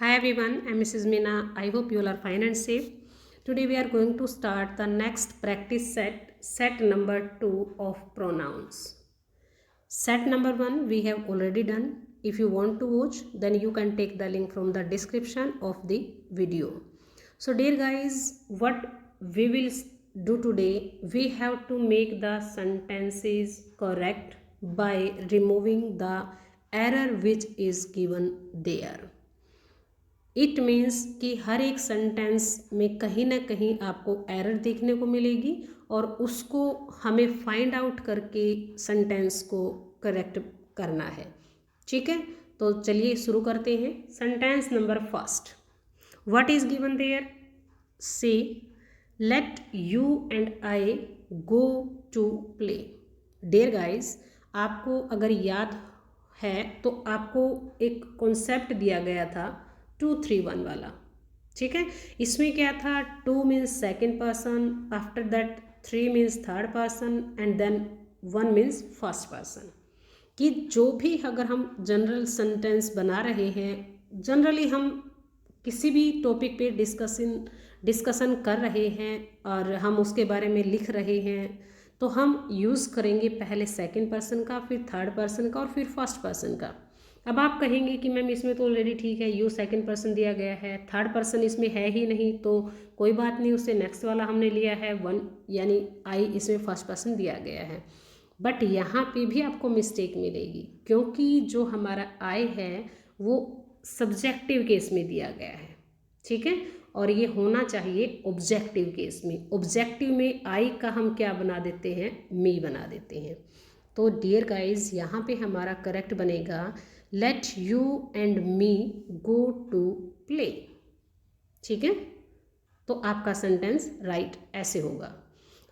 Hi everyone, I'm Mrs. Meena. I hope you all are fine and safe. Today we are going to start the next practice set number 2 of pronouns. Set number 1 we have already done. If you want to watch, then you can take the link from the description of the video. So dear guys, what we will do today, we have to make the sentences correct by removing the error which is given there. It means कि हर एक sentence में कहीं ना कहीं आपको error देखने को मिलेगी और उसको हमें फाइंड आउट करके सेंटेंस को करेक्ट करना है। ठीक है, तो चलिए शुरू करते हैं। Sentence number first, what is given there? से let you and I go to play. Dear guys, आपको अगर याद है तो आपको एक कॉन्सेप्ट दिया गया था 2-3-1 वाला। ठीक है, इसमें क्या था? 2 means second person, after that 3 means third person and then 1 means first person. कि जो भी अगर हम जनरल सेंटेंस बना रहे हैं, जनरली हम किसी भी टॉपिक पे डिस्कशन कर रहे हैं और हम उसके बारे में लिख रहे हैं, तो हम यूज़ करेंगे पहले सेकेंड पर्सन का, फिर थर्ड पर्सन का और फिर फर्स्ट पर्सन का। अब आप कहेंगे कि मैम इसमें तो ऑलरेडी ठीक है, यू सेकंड पर्सन दिया गया है, थर्ड पर्सन इसमें है ही नहीं, तो कोई बात नहीं, उससे नेक्स्ट वाला हमने लिया है 1, यानी आई इसमें फर्स्ट पर्सन दिया गया है। बट यहाँ पे भी आपको मिस्टेक मिलेगी, क्योंकि जो हमारा आई है वो सब्जेक्टिव केस में दिया गया है। ठीक है, और ये होना चाहिए ऑब्जेक्टिव केस में। ऑब्जेक्टिव में आई का हम क्या बना देते हैं? मी बना देते हैं। तो डियर गाइज, यहाँ पे हमारा करेक्ट बनेगा let you and me go to play. ठीक है, तो आपका सेंटेंस राइट ऐसे होगा।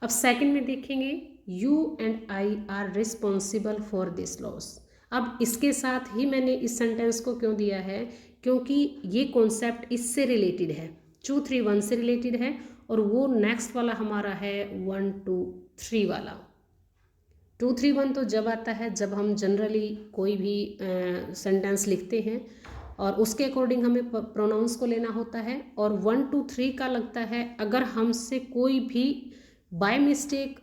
अब सेकंड में देखेंगे, you and I R responsible for this loss. अब इसके साथ ही मैंने इस सेंटेंस को क्यों दिया है? क्योंकि ये कॉन्सेप्ट इससे रिलेटेड है, 2-3-1 से रिलेटेड है, और वो नेक्स्ट वाला हमारा है 1-2-3 वाला। 2-3-1 तो जब आता है जब हम जनरली कोई भी सेंटेंस लिखते हैं और उसके अकॉर्डिंग हमें प्रोनाउंस को लेना होता है, और 1-2-3 का लगता है अगर हमसे कोई भी बाय मिस्टेक,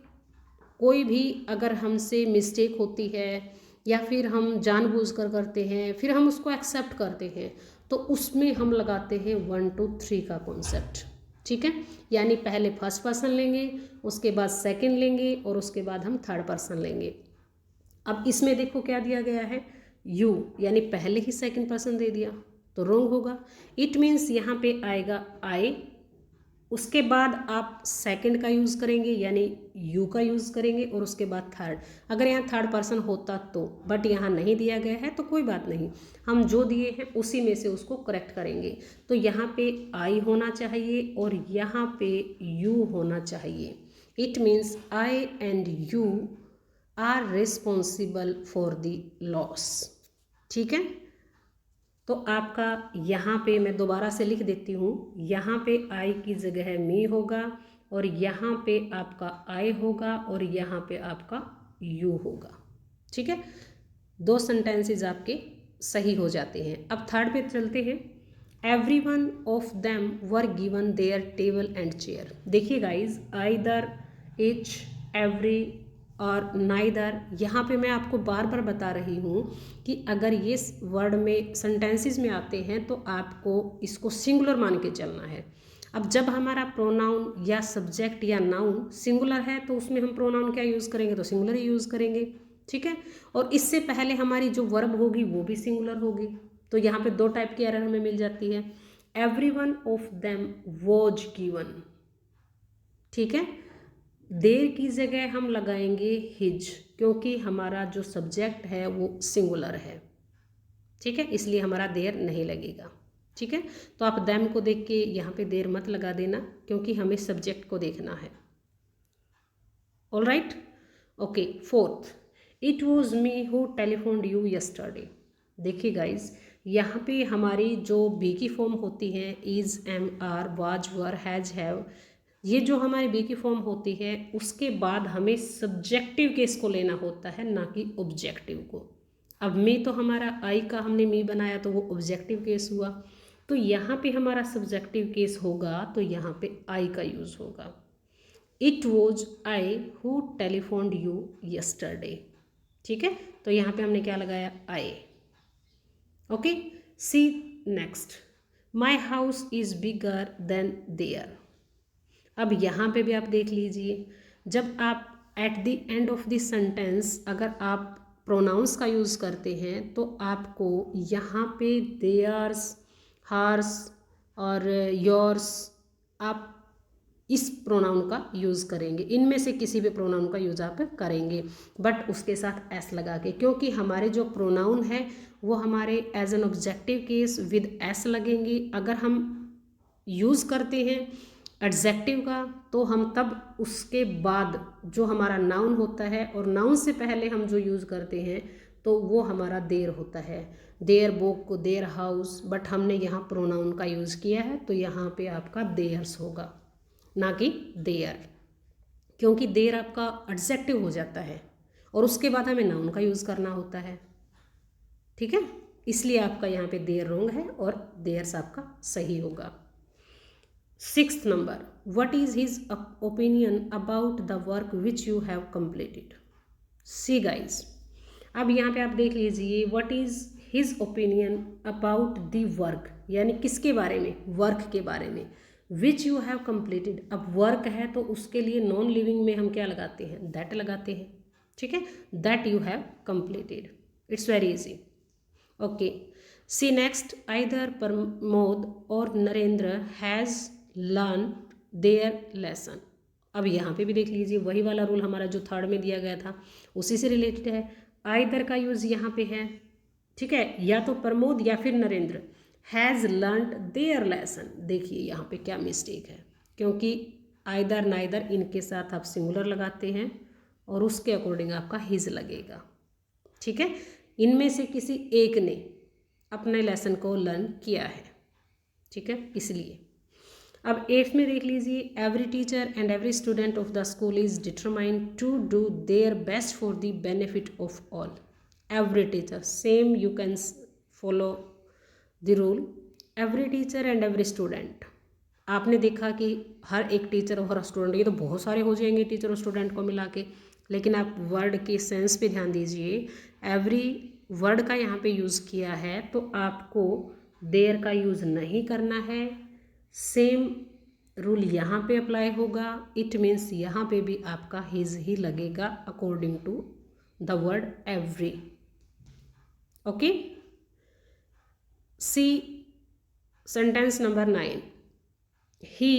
कोई भी अगर हमसे मिस्टेक होती है या फिर हम जानबूझकर करते हैं, फिर हम उसको एक्सेप्ट करते हैं, तो उसमें हम लगाते हैं 1-2-3 का कॉन्सेप्ट। ठीक है, यानी पहले फर्स्ट पर्सन लेंगे, उसके बाद सेकंड लेंगे और उसके बाद हम थर्ड पर्सन लेंगे। अब इसमें देखो क्या दिया गया है, यू, यानी पहले ही सेकंड पर्सन दे दिया तो रॉन्ग होगा। इट मीन्स यहाँ पे आएगा आई, उसके बाद आप सेकंड का यूज़ करेंगे यानी यू का यूज़ करेंगे, और उसके बाद थर्ड। अगर यहाँ थर्ड पर्सन होता तो, बट यहाँ नहीं दिया गया है तो कोई बात नहीं, हम जो दिए हैं उसी में से उसको करेक्ट करेंगे। तो यहाँ पे आई होना चाहिए और यहाँ पे यू होना चाहिए। It means I and you are responsible for the loss. ठीक है, तो आपका यहाँ पे मैं दोबारा से लिख देती हूँ, यहाँ पे आई की जगह मी होगा, और यहाँ पे आपका आई होगा, और यहाँ पे आपका यू होगा। ठीक है, 2 सेंटेंसेस आपके सही हो जाते हैं। अब थर्ड पे चलते हैं, everyone of them were given their table and chair. देखिए गाइज, आइदर, ईच, एवरी और नाइदर, यहाँ पे मैं आपको बार बार बता रही हूँ कि अगर ये वर्ड में सेंटेंसेस में आते हैं तो आपको इसको सिंगुलर मान के चलना है। अब जब हमारा प्रोनाउन या सब्जेक्ट या नाउन सिंगुलर है तो उसमें हम प्रोनाउन क्या यूज़ करेंगे? तो सिंगुलर ही यूज़ करेंगे। ठीक है, और इससे पहले हमारी जो वर्ब होगी वो भी सिंगुलर होगी। तो यहाँ पे 2 टाइप की एरर हमें मिल जाती है। Everyone of them was given. ठीक है, देर की जगह हम लगाएंगे हिज, क्योंकि हमारा जो सब्जेक्ट है वो सिंगुलर है। ठीक है, इसलिए हमारा देर नहीं लगेगा। ठीक है, तो आप दैम को देख के यहाँ पे देर मत लगा देना, क्योंकि हमें सब्जेक्ट को देखना है। All right, okay. Fourth, it was me who telephoned you yesterday. देखिए गाइज, यहाँ पे हमारी जो बी की फॉर्म होती है, is, am, are, was, were, has, have, ये जो हमारी बी की फॉर्म होती है उसके बाद हमें सब्जेक्टिव केस को लेना होता है, ना कि ऑब्जेक्टिव को। अब मी तो हमारा आई का हमने मी बनाया तो वो ऑब्जेक्टिव केस हुआ। तो यहाँ पे हमारा सब्जेक्टिव केस होगा, तो यहाँ पे आई का यूज़ होगा। It was I who telephoned you yesterday. ठीक है, तो यहाँ पे हमने क्या लगाया, I. Okay, see next, my house is bigger than there. अब यहाँ पे भी आप देख लीजिए, जब आप at the end of the sentence अगर आप प्रोनाउंस का यूज़ करते हैं तो आपको यहाँ पे देयर्स, हर्स और योर्स, आप इस प्रोनाउन का यूज़ करेंगे। इनमें से किसी भी प्रोनाउन का यूज़ आप करेंगे, बट उसके साथ एस लगा के, क्योंकि हमारे जो प्रोनाउन है वो हमारे as an objective case with S लगेंगे। अगर हम यूज़ करते हैं एडजेक्टिव का तो हम तब उसके बाद जो हमारा नाउन होता है, और नाउन से पहले हम जो यूज़ करते हैं तो वो हमारा देयर होता है। देयर बुक को देयर हाउस, बट हमने यहाँ प्रोनाउन का यूज़ किया है तो यहाँ पे आपका देयर्स होगा, ना कि देयर, क्योंकि देयर आपका एडजेक्टिव हो जाता है और उसके बाद हमें नाउन का यूज़ करना होता है। ठीक है, इसलिए आपका यहाँ पे देयर रॉन्ग है और देयर्स आपका सही होगा। 6th number, what is his opinion about the work which you have completed. See guys, अब यहाँ पे आप देख लीजिए, what is his opinion about the work, यानी किसके बारे में, वर्क के बारे में, विच यू हैव कंप्लीटेड। अब वर्क है तो उसके लिए नॉन लिविंग में हम क्या लगाते हैं, दैट लगाते हैं। ठीक है, that you have completed, it's very easy. Okay, see next, either Pramod और Narendra has learn their lesson. अब यहाँ पे भी देख लीजिए, वही वाला रूल हमारा जो थर्ड में दिया गया था उसी से रिलेटेड है। आइदर का यूज़ यहाँ पे है। ठीक है, या तो प्रमोद या फिर Narendra has learned there lesson. देखिए यहाँ पे क्या मिस्टेक है, क्योंकि आइदर नाइदर इनके साथ आप सिंगुलर लगाते हैं और उसके अकॉर्डिंग आपका हिज लगेगा। ठीक है, इनमें से किसी एक ने अपने लेसन को लर्न किया है। ठीक है, इसलिए अब 8th में देख लीजिए, every teacher and every student of the school is determined to do their best for the benefit of all. Every teacher, same you can follow the rule, every teacher and every student. आपने देखा कि हर एक teacher और हर student, ये तो बहुत सारे हो जाएंगे टीचर और स्टूडेंट को मिला के, लेकिन आप वर्ड के सेंस पे ध्यान दीजिए। एवरी वर्ड का यहाँ पे यूज़ किया है तो आपको देयर का यूज़ नहीं करना है। सेम रूल यहाँ पे अप्लाई होगा, इट मीन्स यहाँ पे भी आपका हिज ही लगेगा according to the word every. Okay, see sentence number 9, he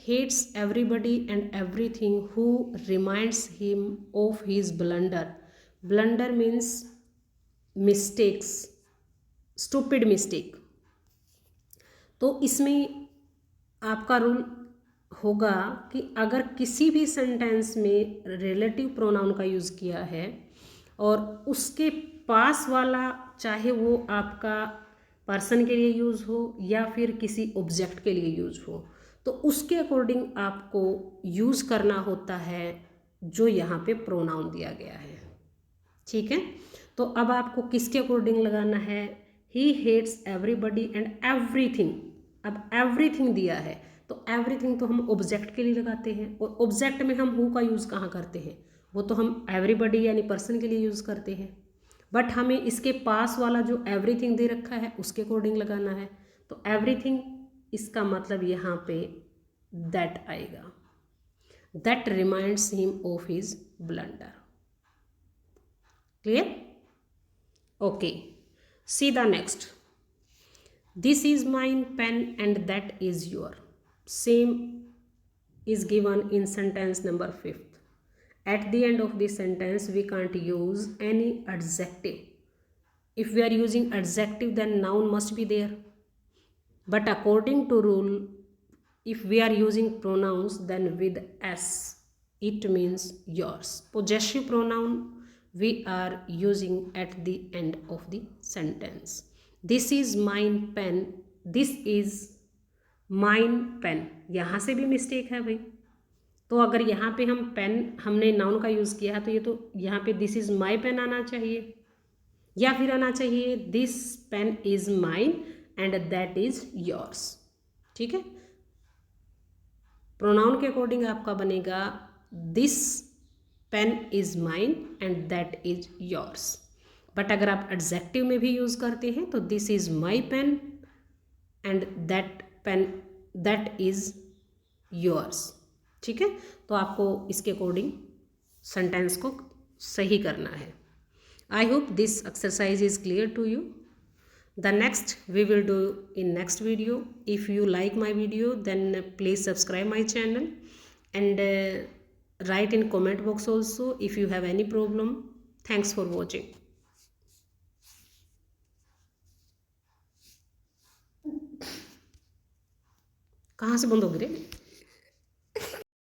hates everybody and everything who reminds him of his blunder. Blunder means mistakes, stupid mistake. तो इसमें आपका रूल होगा कि अगर किसी भी सेंटेंस में रिलेटिव प्रोनाउन का यूज़ किया है और उसके पास वाला, चाहे वो आपका पर्सन के लिए यूज़ हो या फिर किसी ऑब्जेक्ट के लिए यूज़ हो, तो उसके अकॉर्डिंग आपको यूज़ करना होता है जो यहाँ पे प्रोनाउन दिया गया है। ठीक है, तो अब आपको किसके अकॉर्डिंग लगाना है, he hates everybody and everything. अब एवरीथिंग दिया है तो एवरीथिंग तो हम ऑब्जेक्ट के लिए लगाते हैं, और ऑब्जेक्ट में हम हु का यूज़ कहाँ करते हैं, वो तो हम एवरीबडी यानी पर्सन के लिए यूज़ करते हैं। बट हमें इसके पास वाला जो एवरीथिंग दे रखा है उसके अकॉर्डिंग लगाना है, तो एवरीथिंग इसका मतलब यहाँ पे दैट आएगा, that reminds him of his blunder. Clear? Okay, see the next, this is mine pen and that is your. Same is given in sentence number 5th. At the end of this sentence we can't use any adjective. If we are using adjective then noun must be there, but according to rule if we are using pronouns then with s it means yours. Possessive pronoun we are using at the end of the sentence. This is mine pen, this is mine pen, यहाँ से भी mistake है भाई। तो अगर यहाँ पे हम पेन हमने नाउन का यूज़ किया है तो ये तो यहाँ पे दिस इज़ माई पेन आना चाहिए, या फिर आना चाहिए this pen is mine and that is yours. ठीक है, प्रोनाउन के अकॉर्डिंग आपका बनेगा this pen is mine and that is yours. But अगर आप एडजेक्टिव में भी यूज करते हैं तो this is my pen and that is yours. ठीक है, तो आपको इसके अकॉर्डिंग सेंटेंस को सही करना है। I hope this exercise is clear to you. The next we will do in next video. If you like my video, then please subscribe my channel and write in comment box also if you have any problem. Thanks for watching. कहाँ से बंद हो गई रे?